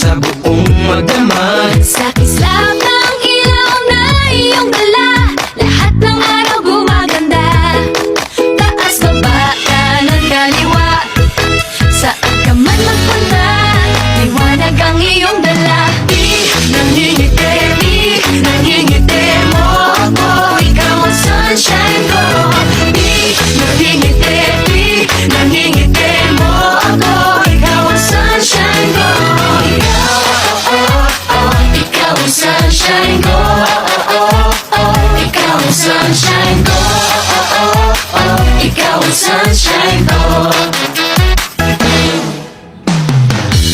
sa buong magdamag. Sa kislap ng ilaw na iyong dala, lahat ng araw gumaganda. Taas, baba, kanan, kaliwa, saan ka man magpunta, liwanag ang iyong dala. Di nangingiti mo ako, ikaw ang sunshine ko. Di nangingiti mo ako, ikaw ang sunshine ko. Ikaw ang sunshine ko. Ikaw ang sunshine ko. Ikaw ang sunshine ko.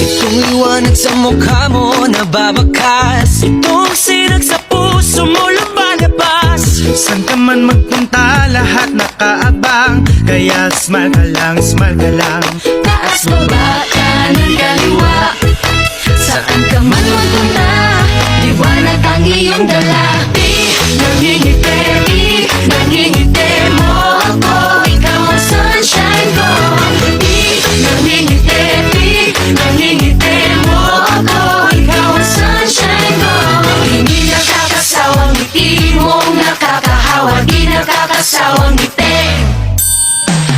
Itong liwanag sa mukha mo nababakas, itong sinag sa puso mo lumalabas. Saan ka man magpunta, lahat nakaabang, kaya smile ka lang, smile ka lang. Taas, baba, kanan, kaliwa, saan ka man magpunta, liwanag ang iyong dala. Di nangingiti mo ako, ikaw ang sunshine ko. Di nangingiti mo ako, ikaw ang sunshine ko. Hindi nakakasawang ngiti mong nakakahawa, di nakakasawang ngiti.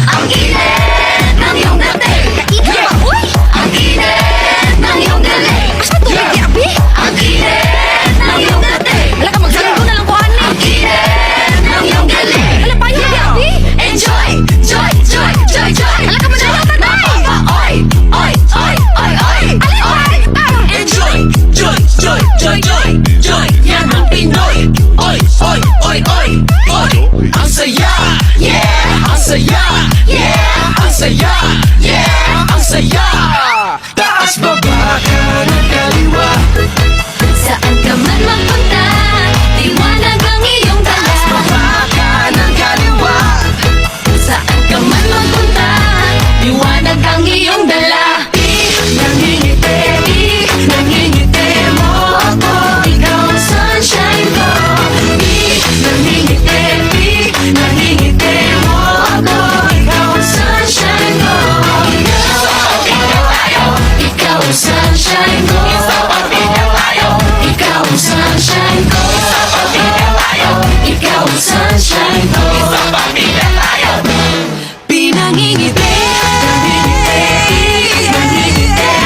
Ang init ng iyong dating, ang init ng iyong galing. Ang init ng iyong dating, ang init ng iyong galing. Enjoy, joy, joy, joy, joy. Oy, oy, oy, oy, oy, oy. Enjoy, joy, joy, joy, joy, joy. Yan ang Pinoy. Oy, oy, oy, oy, oy. Ang saya, yeah. Ang saya, yeah. Ang saya, yeah. Ang saya. Taas, baba, kanan, kaliwa, Saan ka man magpunta, liwanag ang iyong dala. baba, kanan, kaliwa. Saan ka man magpunta, liwanag ang iyong dala. Nangingiti mo ako, ikaw ang sunshine ko. Nangingiti mo ako, ikaw ang sunshine ko. Ikaw ang sunshine ko. Ikaw ang sunshine ko. Ikaw ang sunshine ko. Pinangingiti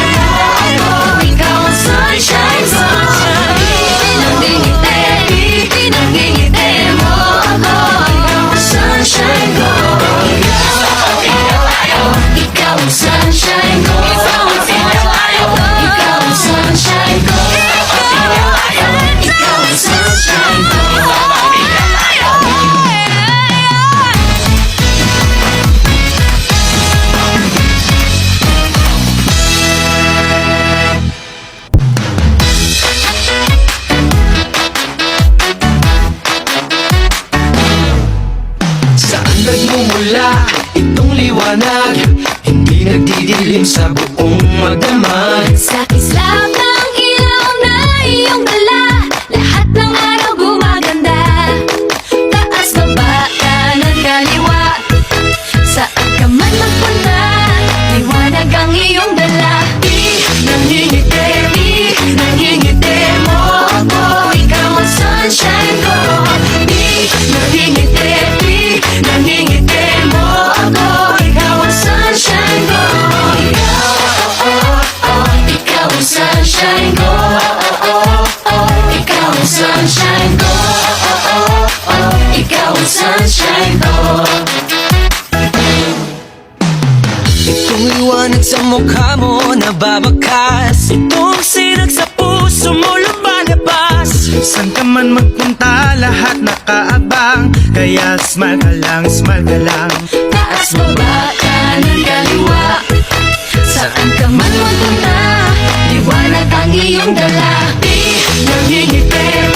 mo ako, ikaw ang sunshine ko. Pinangingiti mo ako, ikaw ang sunshine ko. Ikaw ang sunshine ko. Ikaw ang sunshine ko. Ikaw ang sunshine ko. Saan nagmumula itong liwanag? Hindi nagdidilim sa buong magdamag. Sa kislap ng ilaw na iyong dala, lahat ng araw gumaganda. Taas, baba, kanan, kaliwa, saan ka man magpunta, liwanag ang iyong dala. Di nangingiti mo ako, ikaw ang sunshine ko. Di nangingiti mo ako, ikaw ang sunshine ko. Ikaw ang sunshine ko. Ikaw ang sunshine ko. Ikaw ang sunshine ko. Itong liwanag sa mukha mo nababakas, itong sinag sa puso mo lumalabas. Saan ka man magpunta, lahat nakaabang, kaya smile ka lang, smile ka lang. Taas, baba, kanan, kaliwa, saan ka man magpunta, liwanag ang iyong dala. Di nangingiti